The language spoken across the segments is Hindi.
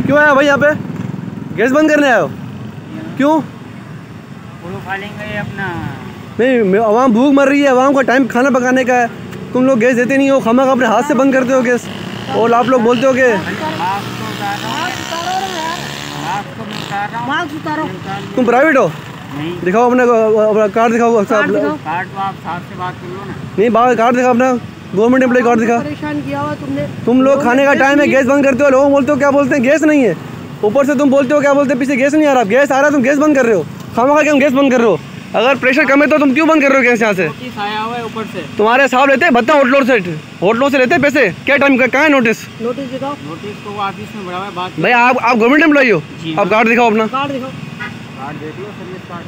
क्यों आया भाई यहाँ पे? गैस बंद करने आए हो? क्यों? वो खा लेंगे अपना। नहीं, आवाम भूख मर रही है, आवाम का टाइम खाना पकाने का है, तुम लोग गैस देते नहीं हो, खामा अपने हाथ से बंद करते हो गैस। और आप लोग बोलते हो कि तुम प्राइवेट हो? दिखाओ अपना कार्ड, दिखाओ कार्ड। तो आप साहब से बात कर लो ना। नहीं, कार्ड दिखाओ अपना, गवर्नमेंट एम्प्लॉय कार्ड दिखा। परेशान किया हुआ तुमने। तुम लोग खाने का टाइम है, गैस बंद करते हो, लोग बोलते हो क्या बोलते हैं, गैस नहीं है। ऊपर से तुम बोलते हो क्या बोलते हैं, पीछे गैस नहीं आ रहा, गैस आ रहा है, तुम गैस बंद कर रहे हो, खामा क्यों गैस बंद कर रहे हो? अगर प्रेशर कम है तो तुम क्यों बंद कर रहे हो गैस यहाँ से? ऊपर से तुम्हारे साहब लेते हैं भत्ता होटलों से लेते हैं पैसे, क्या टाइम का कहाँ है नोटिस? नोटिस दिखाओ। नोटिस तो ऑफिस में बड़ा है बात। भाई आप गवर्नमेंट एम्प्लॉई हो, आप कार्ड दिखाओ अपना। कार्ड दिखाओ। कार्ड देख लो, सर्विस कार्ड।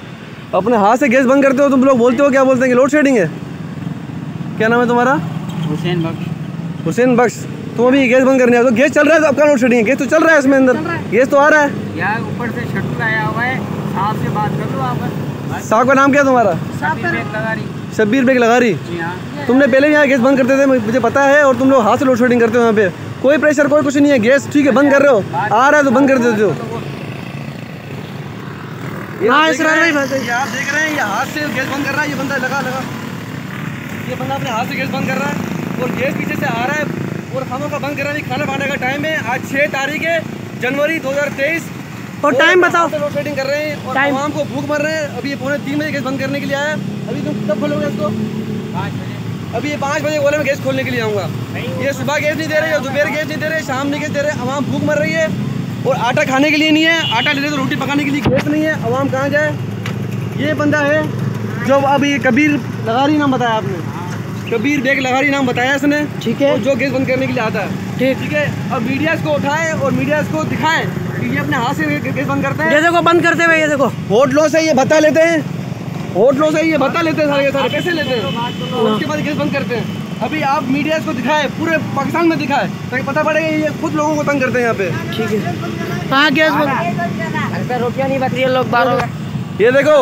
अपने हाथ से गैस बंद करते हो, तुम लोग बोलते हो क्या बोलते हैं कि लोड शेडिंग है। क्या नाम है तुम्हारा? हुसैन बख्श। हुसैन बख्श। तुम अभी गैस बंद करने आओ तो गैस चल रहा है, तो आपका लोड शेडिंग है? गैस तो चल रहा है इसमें, अंदर गैस तो आ रहा है यार। ऊपर से शटर आया हुआ है, साहब से बात कर लो आप। साहब का नाम क्या है तुम्हारा? शब्बीर बेग लगारी। तुमने पहले भी यहाँ गैस बंद करते थे, मुझे पता है, और तुम लोग हाथ से लोड शेडिंग करते हो यहाँ पे। कोई प्रेशर कोई कुछ नहीं है, गैस ठीक है बंद कर रहे हो, आ रहा है तो बंद कर देते हो। आप देख रहे हैं, ये हाथ से गैस बंद कर रहा है, ये बंदा लगा ये बंदा अपने हाथ से गैस बंद कर रहा है, और गैस पीछे से आ रहा है, और खानों का बंद कर रहा है। खाना खाने का टाइम है, आज 6 तारीख है जनवरी 2023, और टाइम बताओ। लोड शेडिंग कर रहे हैं और आवाम को भूख मर रहे हैं। अभी ये 2:45 बजे गैस बंद करने के लिए आया। अभी तुम कब खोलोगे इसको? 5 बजे। अभी ये 5 बजे बोले मैं गैस खोलने के लिए आऊँगा। ये सुबह गैस नहीं दे रहे, दोपहर गैस नहीं दे रहे, शाम नहीं गैस दे रहे, आवाम भूख मर रही है। और आटा खाने के लिए नहीं है, आटा ले रहे तो रोटी पकाने के लिए गैस नहीं है, आवाम कहाँ जाए? ये बंदा है जो अभी कबीर लगारी नाम बताया आपने, कबीर बेग लगारी नाम बताया इसने, ठीक है, जो गैस बंद करने के लिए आता है। ठीक है, अब मीडिया इसको उठाए और मीडिया इसको दिखाए कि ये अपने हाथ से गैस बंद करते हैं। ये देखो बंद करते हुए, ये देखो होटलों से ये भत्ता लेते हैं, होटलों से ये भत्ता लेते हैं, सारे पैसे लेते हैं, उसके बाद गैस बंद करते हैं। अभी आप मीडिया इसको दिखाए, पूरे पाकिस्तान में दिखाए, ताकि पता पड़ेगा ये खुद लोगों को तंग करते हैं यहाँ पे। ठीक है, हाँ गैस बंद। रोटियाँ नहीं बच रही है, लोग बाहर। ये देखो,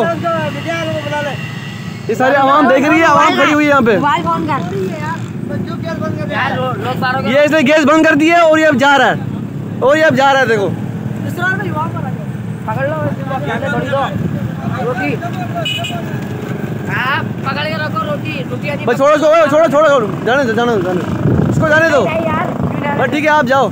ये सारी आवाम देख रही है, आवाम खड़ी हुई है यहाँ पे। ये इसने गैस बंद कर दी है और ये अब जा रहा है, और ये अब जा रहा है। देखो पकड़ लो, रोटी पकड़ के रखो, रोटी छोड़ो, जाने दो, इसको जाने दो। बस ठीक है, आप जाओ।